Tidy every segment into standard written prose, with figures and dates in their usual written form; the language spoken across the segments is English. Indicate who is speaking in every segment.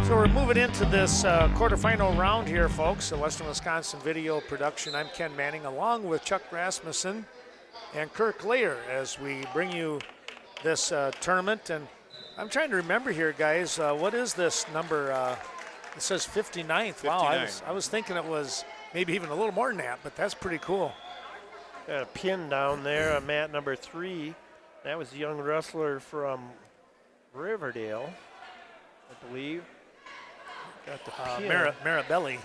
Speaker 1: So we're moving into this quarterfinal round here, folks. The Western Wisconsin Video Production. I'm Ken Manning, along with Chuck Rasmussen and Kirk Layer, as we bring you this tournament. And I'm trying to remember here, guys. What is this number? It says 59th. Wow, I was thinking it was maybe even a little more than that, but that's pretty cool.
Speaker 2: Got a pin down there on mat number 3. That was a young wrestler from Riverdale, I believe. Got the pin.
Speaker 1: Marabelli.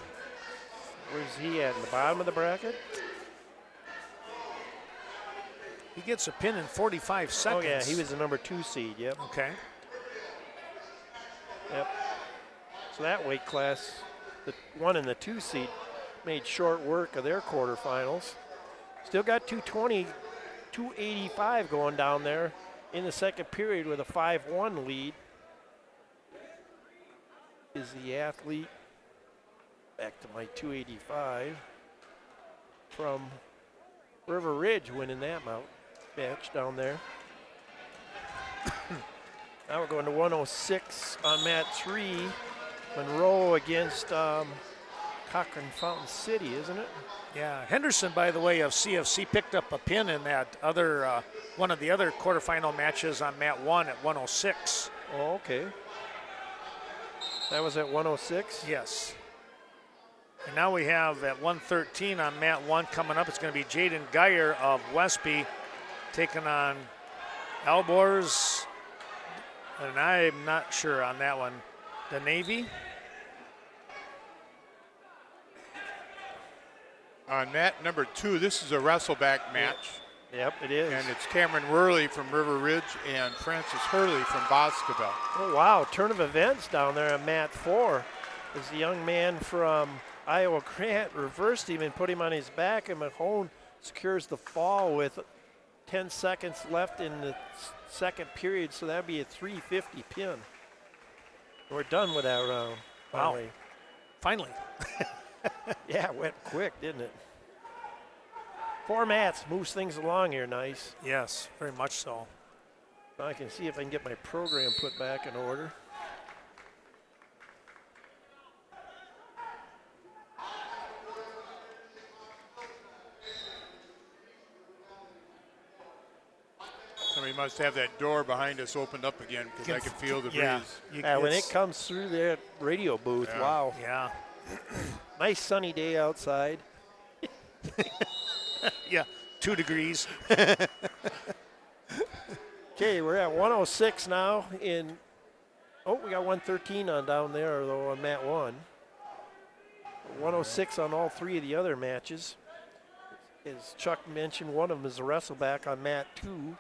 Speaker 2: Where's he at? In the bottom of the bracket?
Speaker 1: He gets a pin in 45 seconds.
Speaker 2: Oh, yeah, he was the number 2 seed, yep.
Speaker 1: Okay.
Speaker 2: Yep. So that weight class, the 1 and the 2 seed, made short work of their quarterfinals. Still got 220, 285 going down there in the second period with a 5-1 lead. Is the athlete, back to my 285, from River Ridge winning that match down there. Now we're going to 106 on mat 3. Monroe against Cochran Fountain City, isn't it?
Speaker 1: Yeah, Henderson, by the way, of CFC picked up a pin in that other one of the other quarterfinal matches on mat 1 at 106.
Speaker 2: Oh, okay. That was at 106?
Speaker 1: Yes. And now we have at 113 on mat 1 coming up. It's going to be Jaden Geyer of Westby taking on Albors, and I'm not sure on that one. The Navy.
Speaker 3: On mat number 2, this is a wrestleback match.
Speaker 2: Yep, it is.
Speaker 3: And it's Cameron Worley from River Ridge and Francis Hurley from Boscoville.
Speaker 2: Oh, wow. Turn of events down there on mat 4. As the young man from Iowa Grant reversed him and put him on his back, and Mahone secures the fall with 10 seconds left in the second period, so that'd be a 350 pin. We're done with that round.
Speaker 1: Wow. Finally.
Speaker 2: Yeah, it went quick, didn't it? 4 mats moves things along here nice.
Speaker 1: Yes, very much so.
Speaker 2: I can see if I can get my program put back in order.
Speaker 3: Somebody must have that door behind us opened up again, because I can feel the breeze.
Speaker 2: When it comes through that radio booth,
Speaker 3: yeah.
Speaker 2: Wow.
Speaker 1: Yeah.
Speaker 2: Nice sunny day outside.
Speaker 1: Yeah, 2 degrees.
Speaker 2: Okay, we're at 106 now we got 113 on down there, though, on mat 1. 106 on all 3 of the other matches. As Chuck mentioned, one of them is a wrestleback on mat 2.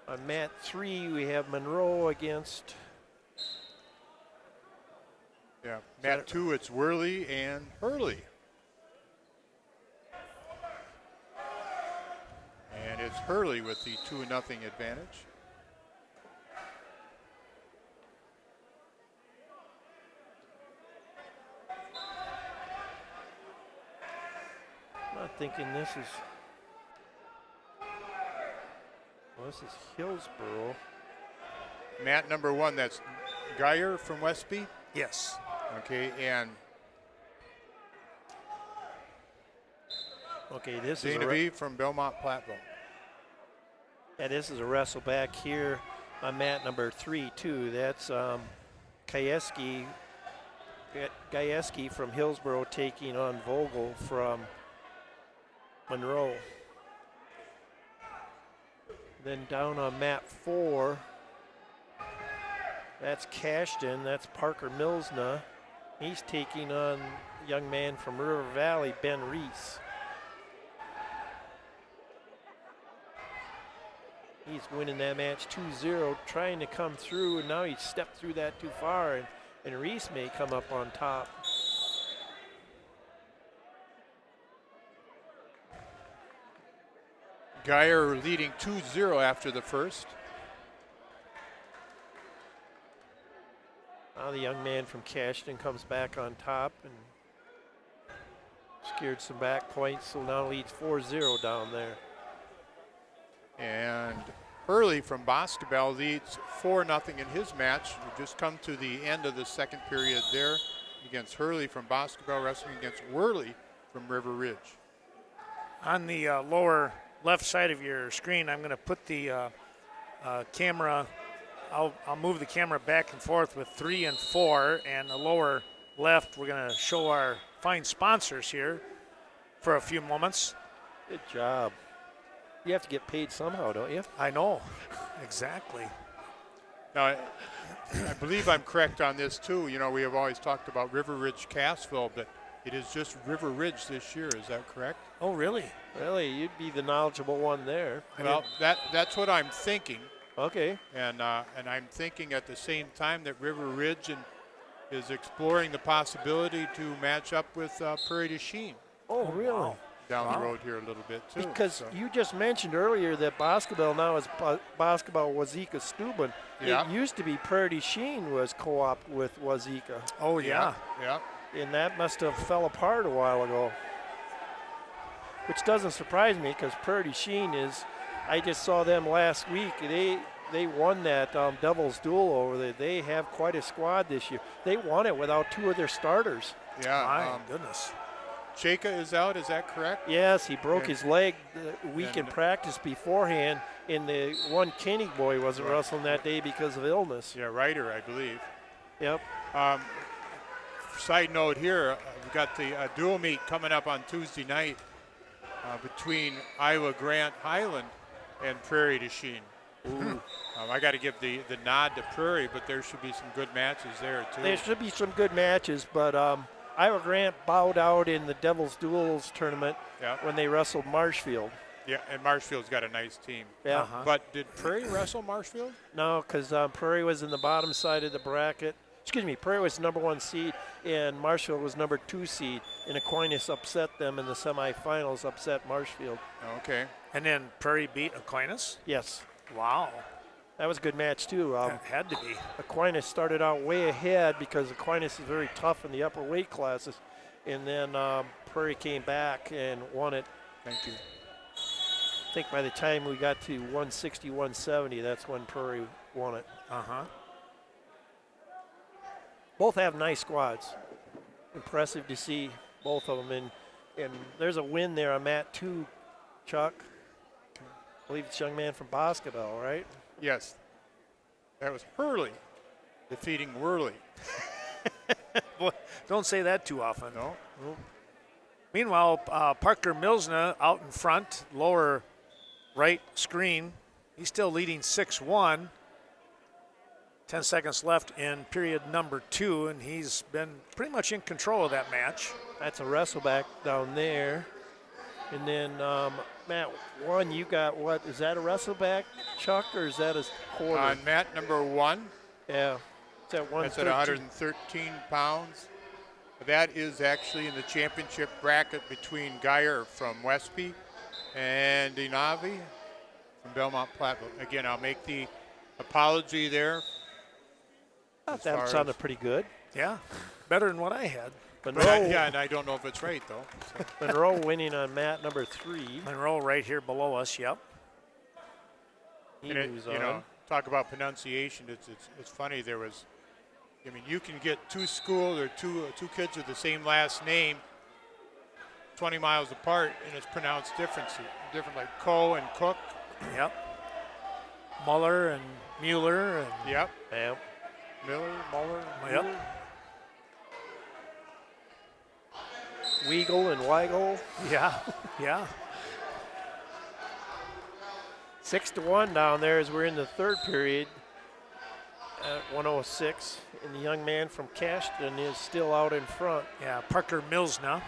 Speaker 2: On mat 3, we have Monroe against...
Speaker 3: Yeah, mat 2, it's Worley and Hurley. And it's Hurley with the 2-0 advantage.
Speaker 2: I'm not thinking this is... Well, this is Hillsboro.
Speaker 3: Mat number 1, that's Geyer from Westby.
Speaker 1: Yes.
Speaker 3: Okay, and
Speaker 2: okay, this is
Speaker 3: Dana from Belmont Platteville.
Speaker 2: Yeah, this is a wrestle back here on mat number 3 too. That's Gajewski from Hillsboro taking on Vogel from Monroe. Then down on mat 4, that's Cashton. That's Parker Milsna. He's taking on a young man from River Valley, Ben Reese. He's winning that match 2-0, trying to come through, and now he stepped through that too far, and Reese may come up on top.
Speaker 3: Geyer leading 2-0 after the first.
Speaker 2: Now the young man from Cashton comes back on top and secured some back points, so now leads 4-0 down there.
Speaker 3: And Hurley from Basketball leads 4-0 in his match. We just come to the end of the second period there against Hurley from Basketball, wrestling against Worley from River Ridge.
Speaker 1: On the lower left side of your screen, I'm going to put the camera. I'll move the camera back and forth with 3 and 4, and the lower left, we're going to show our fine sponsors here for a few moments.
Speaker 2: Good job. You have to get paid somehow, don't you?
Speaker 1: I know, exactly.
Speaker 3: Now, I believe I'm correct on this too. You know, we have always talked about River Ridge Cassville, but it is just River Ridge this year. Is that correct?
Speaker 1: Oh, really?
Speaker 2: Really, you'd be the knowledgeable one there.
Speaker 3: Well, that's what I'm thinking.
Speaker 2: Okay.
Speaker 3: And I'm thinking at the same time that River Ridge is exploring the possibility to match up with Prairie du Chien.
Speaker 2: Oh, really?
Speaker 1: Wow.
Speaker 3: Down the road here a little bit too.
Speaker 2: Because you just mentioned earlier that basketball now is Basketball Wazeeka Steuben.
Speaker 3: Yeah.
Speaker 2: It used to be Prairie du Chien was co-op with Wazeeka,
Speaker 1: Oh, yeah.
Speaker 3: Yeah.
Speaker 2: and that must have fell apart a while ago. Which doesn't surprise me because Prairie du Chien is, I just saw them last week. They won that Devil's Duel over there. They have quite a squad this year. They won it without 2 of their starters.
Speaker 3: Yeah.
Speaker 1: My goodness.
Speaker 3: Chaka is out. Is that correct?
Speaker 2: Yes, he broke
Speaker 3: And-
Speaker 2: his leg the week in
Speaker 3: and-
Speaker 2: practice beforehand, and the one Kenny boy wasn't wrestling that day because of illness.
Speaker 3: Yeah, Ryder, I believe.
Speaker 2: Yep.
Speaker 3: Side note here, we've got the dual meet coming up on Tuesday night between Iowa Grant Highland and Prairie du Chien. I got to give the nod to Prairie, but there should be some good matches there too.
Speaker 2: There should be some good matches, but Iowa Grant bowed out in the Devil's Duels tournament
Speaker 3: Yeah.
Speaker 2: when they wrestled Marshfield.
Speaker 3: Yeah, and Marshfield's got a nice team.
Speaker 2: Yeah.
Speaker 1: Uh-huh.
Speaker 3: But did Prairie wrestle Marshfield?
Speaker 2: No, because Prairie was in the bottom side of the bracket. Excuse me, Prairie was number 1 seed, and Marshfield was number 2 seed. And Aquinas upset them in the semifinals, upset Marshfield.
Speaker 3: Okay.
Speaker 1: And then Prairie beat Aquinas?
Speaker 2: Yes,
Speaker 1: Wow.
Speaker 2: that was a good match too.
Speaker 1: That had to be.
Speaker 2: Aquinas started out way ahead because Aquinas is very tough in the upper weight classes, and then Prairie came back and won it.
Speaker 3: Thank you.
Speaker 2: I think by the time we got to 160, 170, that's when Prairie won it.
Speaker 1: Uh-huh.
Speaker 2: Both have nice squads. Impressive to see both of them. And there's a win there on mat 2, Chuck. I believe it's a young man from Basketball, right?
Speaker 3: Yes. That was Hurley defeating Worley.
Speaker 1: Boy, don't say that too often.
Speaker 3: No?
Speaker 1: Meanwhile, Parker Milsna out in front, lower right screen. He's still leading 6-1. 10 seconds left in period number 2, and he's been pretty much in control of that match.
Speaker 2: That's a wrestleback down there. And then mat 1, you got what? Is that a wrestleback, Chuck, or is that a quarter?
Speaker 3: On mat number 1,
Speaker 2: Yeah. It's at
Speaker 3: that's at 113 pounds. That is actually in the championship bracket between Geyer from Westby and Inavi from Belmont Platteville. Again, I'll make the apology there.
Speaker 2: That
Speaker 3: far
Speaker 2: sounded
Speaker 3: as-
Speaker 2: pretty good.
Speaker 1: Yeah, better than what I had.
Speaker 2: Monroe,
Speaker 3: Yeah, and I don't know if it's right, though. So.
Speaker 2: Monroe winning on mat number 3.
Speaker 1: Monroe right here below us, yep.
Speaker 2: He
Speaker 3: And it,
Speaker 2: moves
Speaker 3: you
Speaker 2: on.
Speaker 3: know, talk about pronunciation. It's funny. There was, I mean, you can get 2 schools or two kids with the same last name, 20 miles apart, and it's pronounced different, like Co and Cook.
Speaker 1: Yep. Muller and Mueller and
Speaker 3: Yep.
Speaker 2: Yeah.
Speaker 3: Miller, Muller.
Speaker 1: Yep.
Speaker 3: Mueller.
Speaker 2: Weigel and Weigel.
Speaker 1: yeah, yeah.
Speaker 2: 6-1 down there as we're in the third period at 106. And the young man from Cashton is still out in front.
Speaker 1: Yeah, Parker Milsna.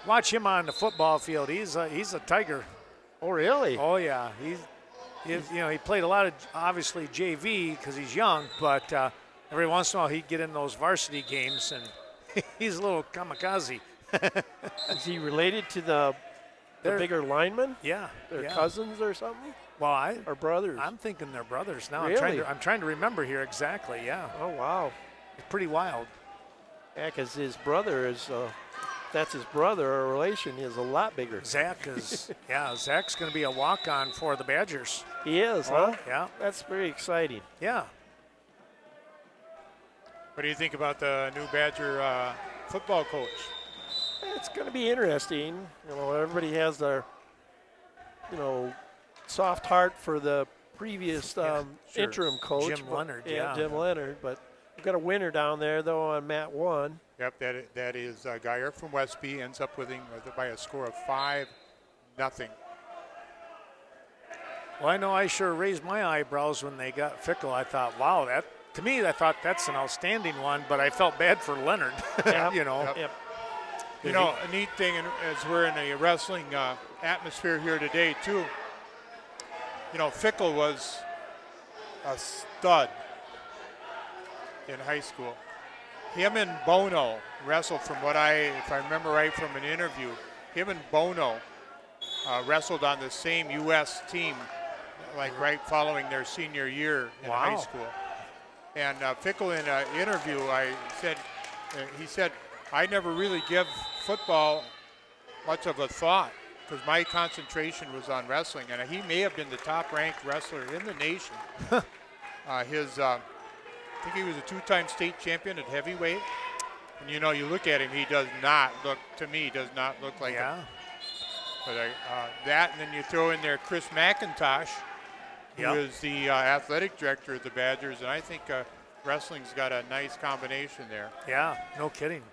Speaker 1: Watch him on the football field. He's a tiger.
Speaker 2: Oh, really?
Speaker 1: Oh yeah, he played a lot of obviously JV because he's young, but every once in a while he'd get in those varsity games and he's a little kamikaze.
Speaker 2: Is he related to the
Speaker 1: They're-
Speaker 2: bigger lineman?
Speaker 1: Yeah,
Speaker 2: They're
Speaker 1: yeah.
Speaker 2: cousins or something?
Speaker 1: Well,
Speaker 2: Or brothers?
Speaker 1: I'm thinking they're brothers now.
Speaker 2: Really?
Speaker 1: I'm trying to remember here exactly. Yeah,
Speaker 2: Oh, wow.
Speaker 1: it's pretty wild.
Speaker 2: Yeah, because his brother is, that's his brother, or relation, is a lot bigger.
Speaker 1: Zach is Zach's going to be a walk-on for the Badgers.
Speaker 2: He is,
Speaker 1: Oh,
Speaker 2: huh?
Speaker 1: yeah.
Speaker 2: That's very exciting.
Speaker 1: Yeah.
Speaker 3: What do you think about the new Badger football coach?
Speaker 2: It's going to be interesting. You know, everybody has their, you know, soft heart for the previous
Speaker 1: Sure.
Speaker 2: interim coach.
Speaker 1: Jim Leonard, yeah.
Speaker 2: Jim Leonard. But we've got a winner down there, though, on mat 1.
Speaker 3: Yep, that is Geyer from Westby, ends up winning by a score of 5-0.
Speaker 1: Well, I know I sure raised my eyebrows when they got Fickle. I thought, wow, to me, I thought that's an outstanding one, but I felt bad for Leonard,
Speaker 2: Yep.
Speaker 1: you know.
Speaker 2: Yep.
Speaker 3: You know, a neat thing, as we're in a wrestling atmosphere here today, too, you know, Fickle was a stud in high school. Him and Bono wrestled if I remember right from an interview, him and Bono wrestled on the same U.S. team, like right following their senior year in high school. And Fickle, in an interview, he said, I never really give football much of a thought because my concentration was on wrestling. And he may have been the top-ranked wrestler in the nation. I think he was a 2-time state champion at heavyweight. And, you know, you look at him, he does not look like
Speaker 1: Yeah.
Speaker 3: But that, and then you throw in there Chris McIntosh, who
Speaker 1: Yep.
Speaker 3: is the athletic director of the Badgers, and I think wrestling's got a nice combination there.
Speaker 1: Yeah, no kidding.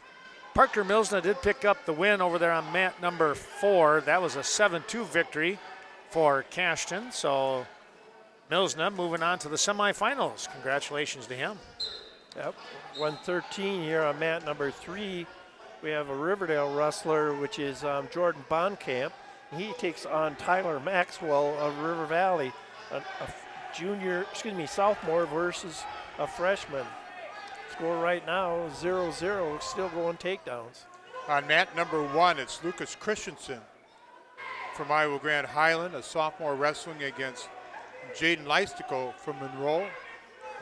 Speaker 1: Parker Milsna did pick up the win over there on mat number 4. That was a 7-2 victory for Cashton. So Milsna moving on to the semifinals. Congratulations to him.
Speaker 2: Yep. 113 here on mat number 3. We have a Riverdale wrestler, which is Jordan Bonkamp. He takes on Tyler Maxwell of River Valley, a sophomore versus a freshman. Score right now 0-0, still going takedowns.
Speaker 3: On mat number 1, it's Lucas Christensen from Iowa Grand Highland, a sophomore, wrestling against Jaden Leistico from Monroe.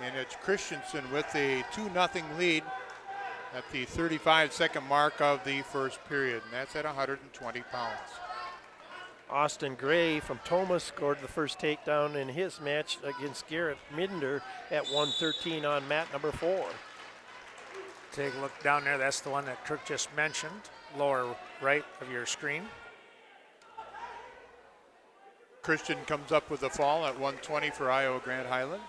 Speaker 3: And it's Christensen with a 2-0 lead at the 35-second mark of the first period, and that's at 120 pounds.
Speaker 2: Austin Gray from Thomas scored the first takedown in his match against Garrett Minder at 113 on mat number 4.
Speaker 1: Take a look down there. That's the one that Kirk just mentioned, lower right of your screen.
Speaker 3: Christian comes up with a fall at 120 for Iowa Grand Highland.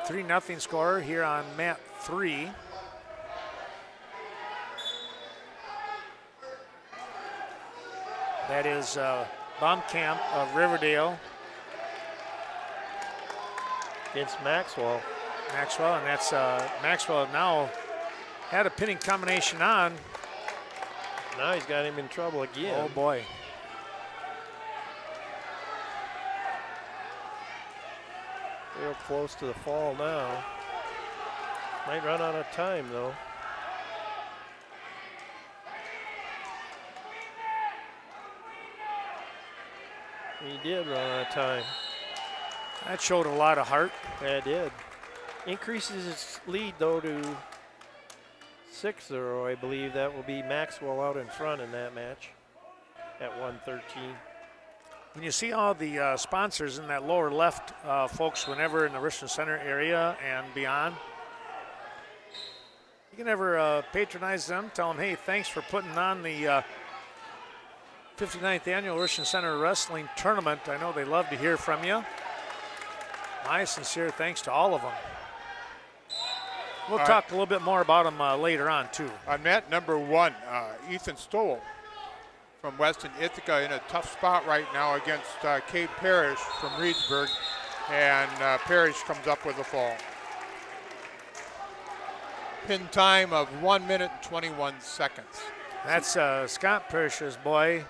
Speaker 1: Three nothing score here on mat 3. That is Baumkamp of Riverdale.
Speaker 2: Against Maxwell.
Speaker 1: Maxwell, and that's Maxwell now had a pinning combination on.
Speaker 2: Now he's got him in trouble again.
Speaker 1: Oh boy.
Speaker 2: Real close to the fall now. Might run out of time though. He did run out of time.
Speaker 1: That showed a lot of heart.
Speaker 2: Yeah, it did. Increases his lead though to 6-0, I believe. That will be Maxwell out in front in that match at 113.
Speaker 1: When you see all the sponsors in that lower left, folks, whenever in the Richland Center area and beyond, you can ever patronize them, tell them, hey, thanks for putting on the 59th Annual Richland Center Wrestling Tournament. I know they love to hear from you. My sincere thanks to all of them. We'll talk a little bit more about them later on, too.
Speaker 3: On mat number 1, Ethan Stowell from Weston Ithaca in a tough spot right now against Cade Parrish from Reedsburg, and Parrish comes up with a fall. Pin time of 1 minute and 21 seconds.
Speaker 1: That's Scott Parrish's boy.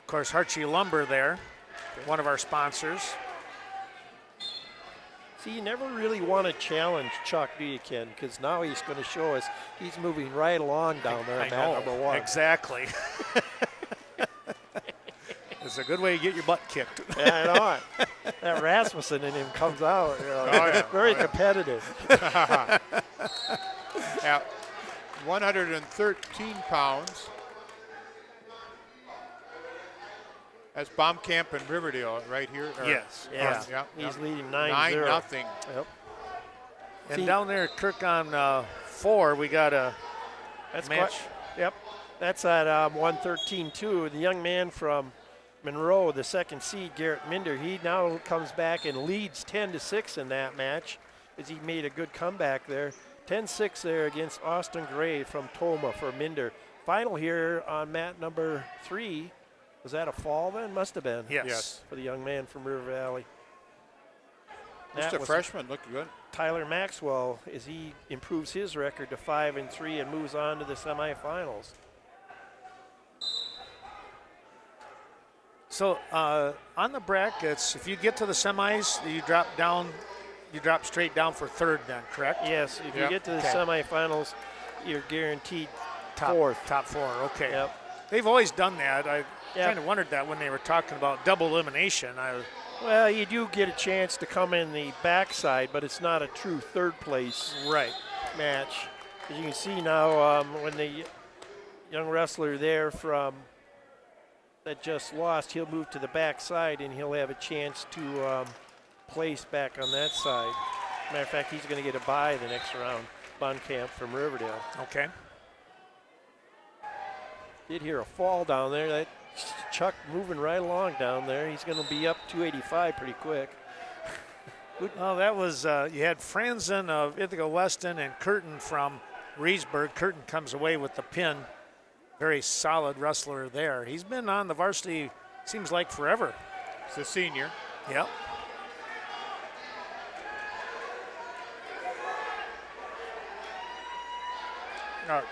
Speaker 1: Of course, Harchie Lumber there, one of our sponsors.
Speaker 2: See, you never really want to challenge Chuck, do you, Ken? Because now he's going to show us he's moving right along down there at mat number 1.
Speaker 1: Exactly. It's a good way to get your butt kicked.
Speaker 2: Yeah, I know it. That Rasmussen in him comes out. You know, very competitive.
Speaker 3: At 113 pounds. That's Baumkamp and Riverdale right here.
Speaker 1: Yes.
Speaker 2: Yeah.
Speaker 3: Yeah.
Speaker 2: He's leading
Speaker 3: 9-0.
Speaker 2: 9-0. Yep.
Speaker 1: And down there, Kirk, on 4, we got a match.
Speaker 2: Yep. That's at 113-2. The young man from Monroe, the second seed, Garrett Minder, he now comes back and leads 10-6 in that match as he made a good comeback there. 10-6 there against Austin Gray from Toma for Minder. Final here on mat number 3. Was that a fall then? Must have been.
Speaker 1: Yes.
Speaker 2: For the young man from River Valley.
Speaker 3: Just a freshman, looked good.
Speaker 2: Tyler Maxwell, as he improves his record to 5-3 and moves on to the semifinals.
Speaker 1: So on the brackets, if you get to the semis, you drop straight down for 3rd then, correct?
Speaker 2: Yes, if you get to the semifinals, you're guaranteed
Speaker 1: Top
Speaker 2: 4th.
Speaker 1: Top 4, okay.
Speaker 2: Yep.
Speaker 1: They've always done that. I kind of wondered that when they were talking about double elimination.
Speaker 2: Well, you do get a chance to come in the backside, but it's not a true 3rd place match. As you can see now, when the young wrestler there from that just lost, he'll move to the backside and he'll have a chance to place back on that side. Matter of fact, he's going to get a bye the next round. Baumkamp from Riverdale.
Speaker 1: Okay.
Speaker 2: Did hear a fall down there. That Chuck moving right along down there. He's going to be up 285 pretty quick.
Speaker 1: Well, that was, you had Franzen of Ithaca Weston and Curtin from Reesburg. Curtin comes away with the pin. Very solid wrestler there. He's been on the varsity, seems like forever.
Speaker 3: He's a senior.
Speaker 1: Yep.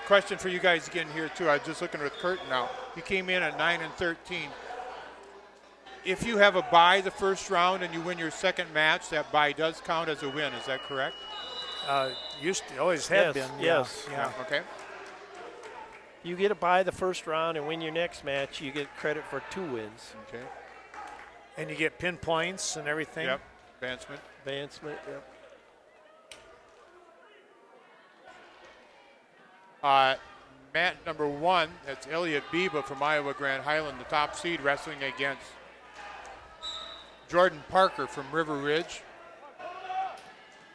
Speaker 3: Question for you guys again here too. I was just looking at Curtin now. He came in at 9-13. If you have a bye the first round and you win your second match, that bye does count as a win. Is that correct?
Speaker 1: Used to, always had been.
Speaker 2: Yes.
Speaker 1: Yeah.
Speaker 3: Okay.
Speaker 2: You get a bye the first round and win your next match, you get credit for 2 wins.
Speaker 3: Okay.
Speaker 1: And you get pin points and everything.
Speaker 3: Yep. Advancement.
Speaker 2: Yep.
Speaker 3: Mat number 1, that's Elliot Biba from Iowa Grand Highland, the top seed, wrestling against Jordan Parker from River Ridge.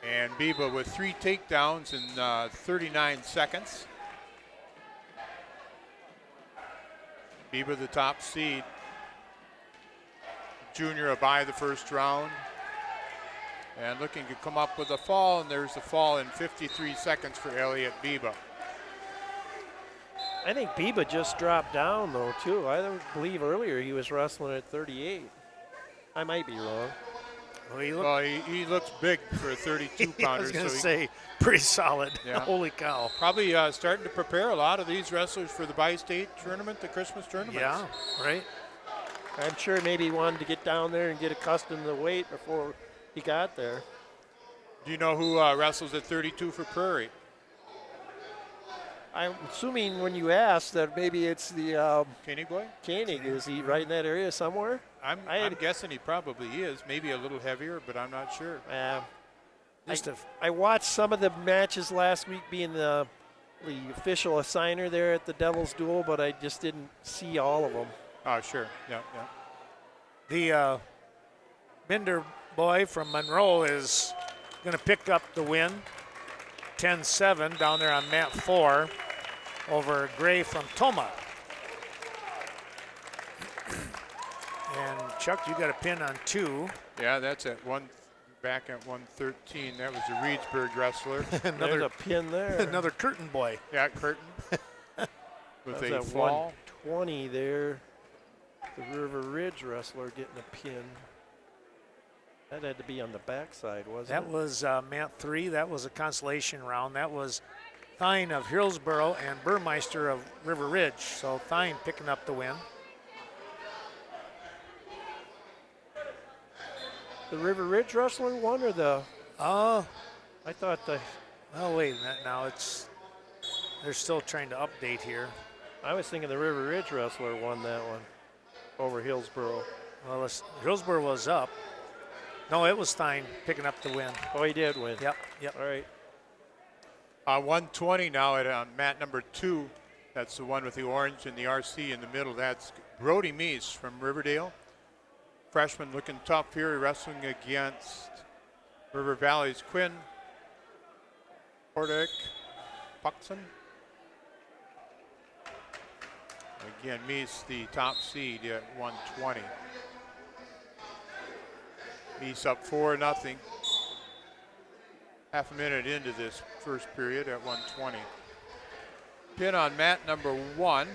Speaker 3: And Biba with 3 takedowns in 39 seconds. Biba the top seed. Junior a bye the first round. And looking to come up with a fall, and there's a fall in 53 seconds for Elliot Biba.
Speaker 2: I think Biba just dropped down, though, too. I don't believe earlier he was wrestling at 38. I might be wrong.
Speaker 1: Well,
Speaker 3: he looks big for a 32-pounder.
Speaker 1: I was going to say, pretty solid.
Speaker 3: Yeah.
Speaker 1: Holy cow.
Speaker 3: Probably starting to prepare a lot of these wrestlers for the bi-state tournament, the Christmas tournament.
Speaker 1: Yeah, right.
Speaker 2: I'm sure maybe he wanted to get down there and get accustomed to the weight before he got there.
Speaker 3: Do you know who wrestles at 32 for Prairie?
Speaker 2: I'm assuming when you asked that maybe it's the
Speaker 3: Koenig boy?
Speaker 2: Koenig. Is he right in that area somewhere?
Speaker 3: I'm guessing he probably is. Maybe a little heavier, but I'm not sure.
Speaker 2: I watched some of the matches last week being the official assigner there at the Devil's Duel, but I just didn't see all of them.
Speaker 3: Oh, sure. Yeah.
Speaker 1: The Minder boy from Monroe is going to pick up the win. 10-7 down there on mat 4 over Gray from Toma. And Chuck, you got a pin on 2.
Speaker 3: Yeah, that's at back at 113. That was the Reedsburg wrestler.
Speaker 2: There's a pin there.
Speaker 1: Another Curtin boy.
Speaker 3: Yeah, Curtin. With
Speaker 2: That's
Speaker 3: a
Speaker 2: at
Speaker 3: fall.
Speaker 2: 120 there. The River Ridge wrestler getting a pin. That had to be on the backside, wasn't
Speaker 1: That
Speaker 2: it?
Speaker 1: was mat 3. That was a consolation round. That was Thine of Hillsboro and Burmeister of River Ridge. So Thine picking up the win.
Speaker 2: The River Ridge wrestler won, or the
Speaker 1: Oh,
Speaker 2: I thought
Speaker 1: oh, wait a minute. Now they're still trying to update here.
Speaker 2: I was thinking the River Ridge wrestler won that one over Hillsboro.
Speaker 1: Well, Hillsborough was up. No, it was Stein picking up the win.
Speaker 2: Oh, he did win.
Speaker 1: Yep, yep.
Speaker 2: All right.
Speaker 3: 120 now at mat number 2. That's the one with the orange and the RC in the middle. That's Brody Meese from Riverdale. Freshman looking tough here, wrestling against River Valley's Quinn Portek Puxon. Again, Meese the top seed at 120. Meese up 4-0. Half a minute into this first period at 120. Pin on mat number 1.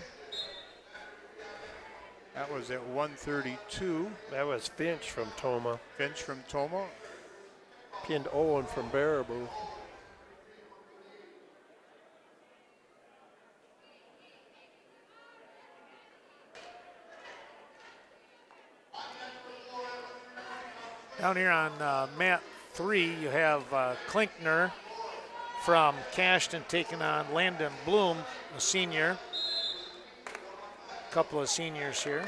Speaker 3: That was at 132.
Speaker 2: That was Finch from Toma.
Speaker 3: Finch from Toma.
Speaker 2: Pinned Owen from Baraboo.
Speaker 1: Down here on mat 3, you have Klinkner from Cashton taking on Landon Bloom, a senior. A couple of seniors here.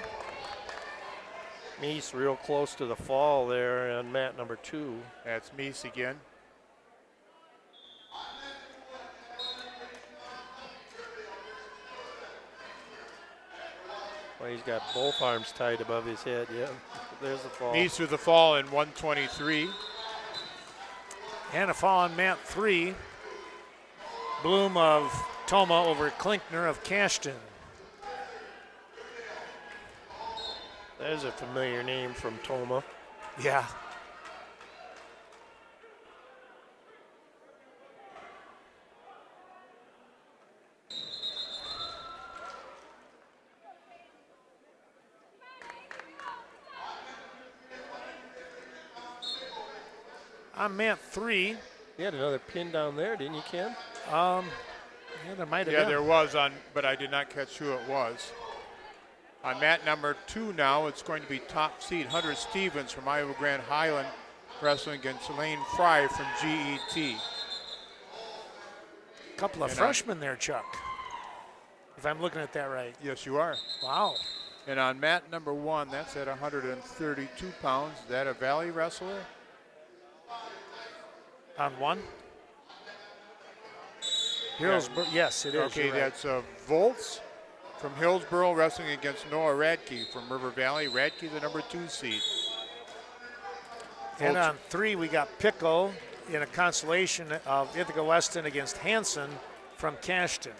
Speaker 2: Meese real close to the fall there on mat number 2.
Speaker 3: That's Meese again.
Speaker 2: Well, he's got both arms tied above his head. Yeah, there's the fall.
Speaker 3: Meese with the fall in 123.
Speaker 1: And a fall on mat 3. Bloom of Toma over Klinkner of Cashton.
Speaker 2: There's a familiar name from Toma.
Speaker 1: Yeah. On mat 3.
Speaker 2: You had another pin down there, didn't you, Ken?
Speaker 1: Yeah, there might have
Speaker 3: Yeah,
Speaker 1: been.
Speaker 3: there was but I did not catch who it was. On mat number 2 now, it's going to be top seed Hunter Stevens from Iowa Grand Highland wrestling against Lane Fry from GET.
Speaker 1: A couple of freshmen there, Chuck, if I'm looking at that right.
Speaker 3: Yes, you are.
Speaker 1: Wow.
Speaker 3: And on mat number 1, that's at 132 pounds. Is that a Valley wrestler?
Speaker 1: On 1? Hillsborough, yes, it is.
Speaker 3: Okay,
Speaker 1: you're right.
Speaker 3: that's Volts from Hillsborough wrestling against Noah Radke from River Valley. Radke, the number 2 seed.
Speaker 1: And
Speaker 3: Volts.
Speaker 1: on 3, we got Pickle in a consolation of Ithaca Weston against Hanson from Cashton.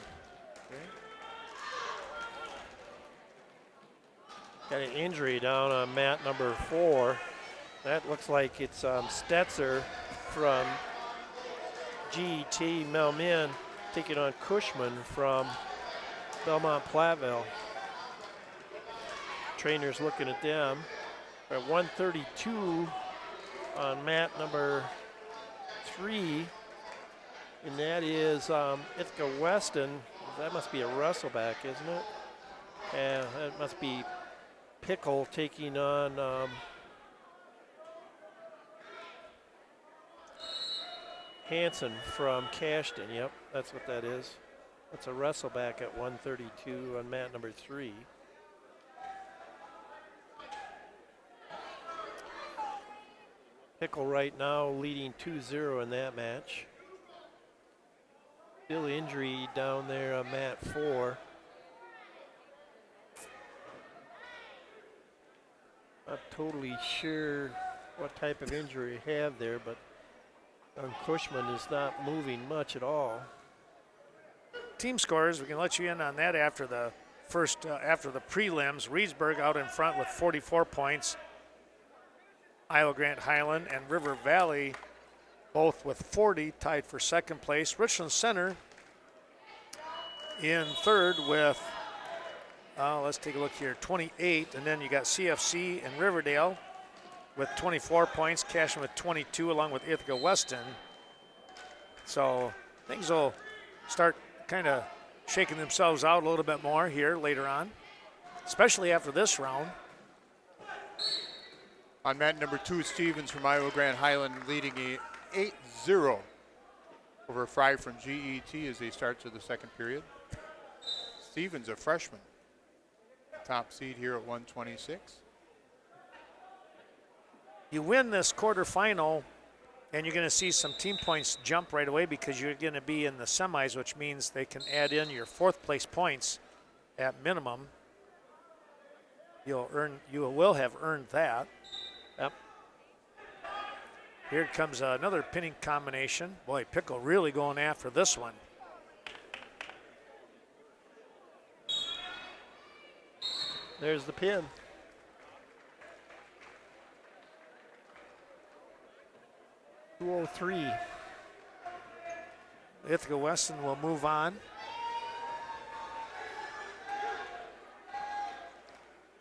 Speaker 2: Got an injury down on mat number 4. That looks like it's Stetzer from GET Melmin taking on Cushman from Belmont Platteville. Trainers looking at them. At 132 on mat number 3, and that is Ithaca Weston. That must be a wrestleback, isn't it? And that must be Pickle taking on Hanson from Cashton. Yep, that's what that is. That's a wrestleback at 132 on mat number 3. Pickle right now leading 2-0 in that match. Still injury down there on mat 4. Not totally sure what type of injury you have there, but Cushman is not moving much at all.
Speaker 1: Team scores, we can let you in on that after the first, after the prelims. Reedsburg out in front with 44 points. Iowa Grant Highland and River Valley both with 40, tied for second place. Richland Center in third with, let's take a look here, 28. And then you got CFC and Riverdale with 24 points, Cashman with 22, along with Ithaca Weston. So things will start kind of shaking themselves out a little bit more here later on, especially after this round.
Speaker 3: On mat number 2, Stevens from Iowa Grand Highland leading 8-0 over Fry from GET as they start to the second period. Stevens, a freshman, top seed here at 126.
Speaker 1: You win this quarterfinal, and you're going to see some team points jump right away because you're going to be in the semis, which means they can add in your fourth place points at minimum. You will have earned that.
Speaker 2: Yep.
Speaker 1: Here comes another pinning combination. Boy, Pickle really going after this one.
Speaker 2: There's the pin. .203.
Speaker 1: Ithaca Weston will move on.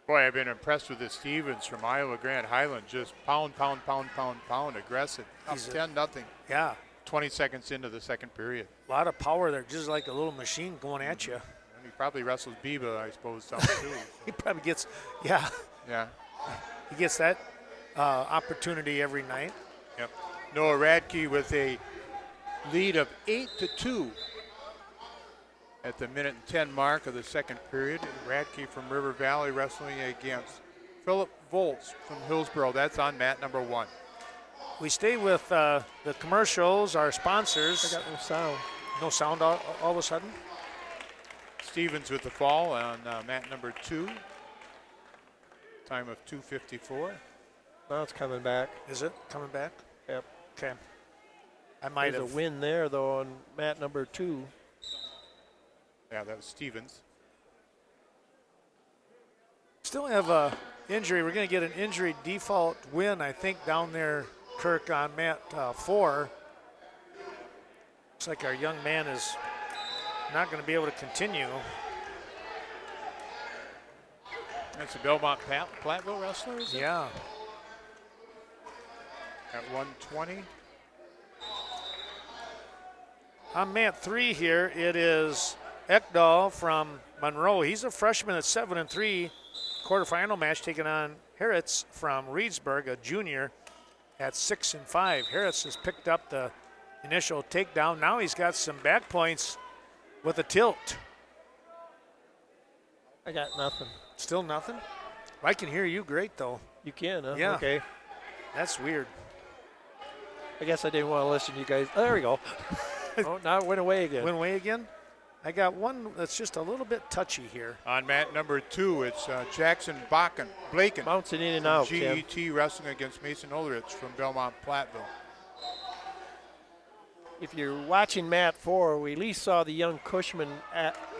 Speaker 3: Boy, I've been impressed with the Stevens from Iowa Grant Highland. Just pound, aggressive. Up 10-0.
Speaker 1: Yeah.
Speaker 3: 20 seconds into the second period.
Speaker 1: A lot of power there, just like a little machine going at you.
Speaker 3: And he probably wrestles Biba, I suppose, some too.
Speaker 1: He probably gets, yeah.
Speaker 3: Yeah.
Speaker 1: He gets that opportunity every night.
Speaker 3: Yep. Noah Radke with a lead of 8-2 at the minute and 10 mark of the second period. Radke from River Valley wrestling against Philip Volz from Hillsborough. That's on mat number 1.
Speaker 1: We stay with the commercials, our sponsors.
Speaker 2: I got no sound.
Speaker 1: No sound all of a sudden?
Speaker 3: Stevens with the fall on mat number 2. Time of 2:54.
Speaker 2: Now it's coming back.
Speaker 1: Is it coming back?
Speaker 2: Yep.
Speaker 1: Okay. I might
Speaker 2: There's
Speaker 1: have.
Speaker 2: a win there, though, on mat number 2.
Speaker 3: Yeah, that was Stevens.
Speaker 1: Still have a injury. We're going to get an injury default win, I think, down there, Kirk, on mat 4. Looks like our young man is not going to be able to continue.
Speaker 3: That's a Belmont Platteville wrestler, is it?
Speaker 1: Yeah.
Speaker 3: At 120.
Speaker 1: On mat 3 here, it is Ekdahl from Monroe. He's a freshman at 7-3. Quarterfinal match taking on Harritz from Reedsburg, a junior at 6-5. Harritz has picked up the initial takedown. Now he's got some back points with a tilt.
Speaker 2: I got nothing.
Speaker 1: Still nothing? I can hear you great, though.
Speaker 2: You can, huh?
Speaker 1: Yeah.
Speaker 2: Okay.
Speaker 1: That's weird.
Speaker 2: I guess I didn't want to listen to you guys. Oh, there we go. Oh, now it went away again.
Speaker 1: Went away again? I got one that's just a little bit touchy here.
Speaker 3: On mat number 2, it's Jackson Blaken.
Speaker 2: Bouncing in and out, Ken.
Speaker 3: GET wrestling against Mason Ulrich from Belmont Platteville.
Speaker 2: If you're watching mat 4, we at least saw the young Cushman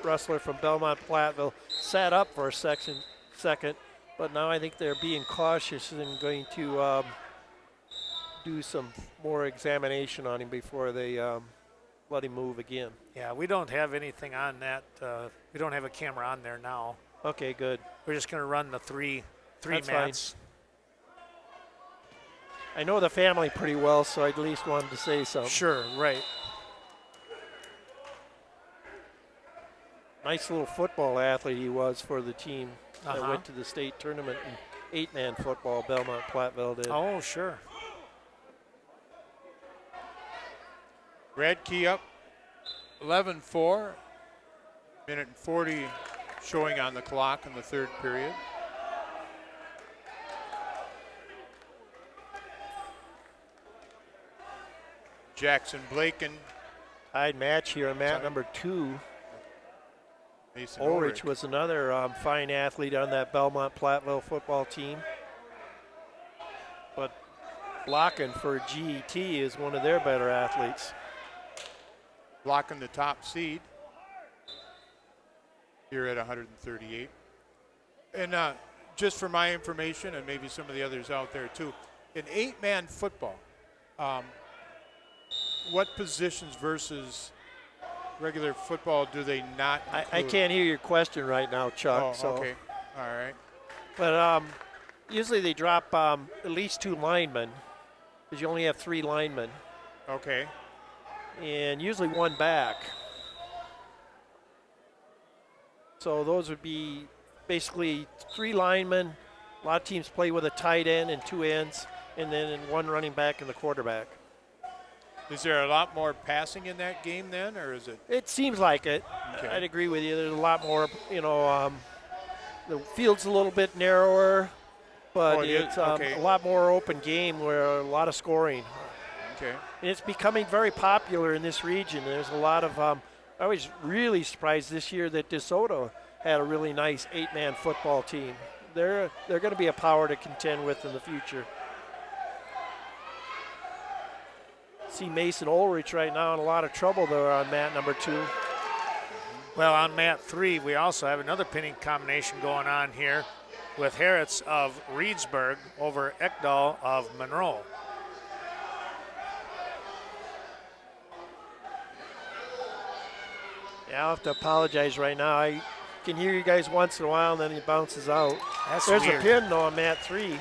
Speaker 2: wrestler from Belmont Platteville sat up for a second, but now I think they're being cautious and going to do some more examination on him before they let him move again.
Speaker 1: Yeah, we don't have anything on that. We don't have a camera on there now.
Speaker 2: Okay, good.
Speaker 1: We're just going to run the three
Speaker 2: That's
Speaker 1: mats.
Speaker 2: I know the family pretty well, so I at least wanted to say something.
Speaker 1: Sure, right.
Speaker 2: Nice little football athlete he was for the team that
Speaker 1: Uh-huh.
Speaker 2: went to the state tournament in 8-man football. Belmont Platteville did.
Speaker 1: Oh, sure.
Speaker 3: Radke up 11-4. Minute and 40 showing on the clock in the third period. Jackson Blaken.
Speaker 2: Tied match here on mat number 2.
Speaker 3: Mason
Speaker 2: Ulrich was another fine athlete on that Belmont Platteville football team. But Blocken for GET is one of their better athletes.
Speaker 3: blocking the top seed here at 138. And just for my information and maybe some of the others out there too, in 8-man football, what positions versus regular football do they not include?
Speaker 2: I can't hear your question right now, Chuck.
Speaker 3: Oh,
Speaker 2: so.
Speaker 3: okay. All right.
Speaker 2: But usually they drop at least 2 linemen because you only have 3 linemen.
Speaker 3: Okay.
Speaker 2: And usually 1 back. So those would be basically 3 linemen. A lot of teams play with a tight end and 2 ends, and then 1 running back and the quarterback.
Speaker 3: Is there a lot more passing in that game then, or is it?
Speaker 2: It seems like it.
Speaker 3: Okay.
Speaker 2: I'd agree with you. There's a lot more, the field's a little bit narrower, but
Speaker 3: Oh, it is?
Speaker 2: it's
Speaker 3: Okay.
Speaker 2: a lot more open game where a lot of scoring.
Speaker 3: Okay.
Speaker 2: And it's becoming very popular in this region. There's a lot of, I was really surprised this year that DeSoto had a really nice 8-man football team. They're going to be a power to contend with in the future. See Mason Ulrich right now in a lot of trouble there on mat number 2.
Speaker 1: Well, on mat 3, we also have another pinning combination going on here with Harritz of Reedsburg over Ekdahl of Monroe.
Speaker 2: Yeah, I'll have to apologize right now. I can hear you guys once in a while, and then it bounces out.
Speaker 1: That's
Speaker 2: There's
Speaker 1: weird.
Speaker 2: a pin, though, on mat 3.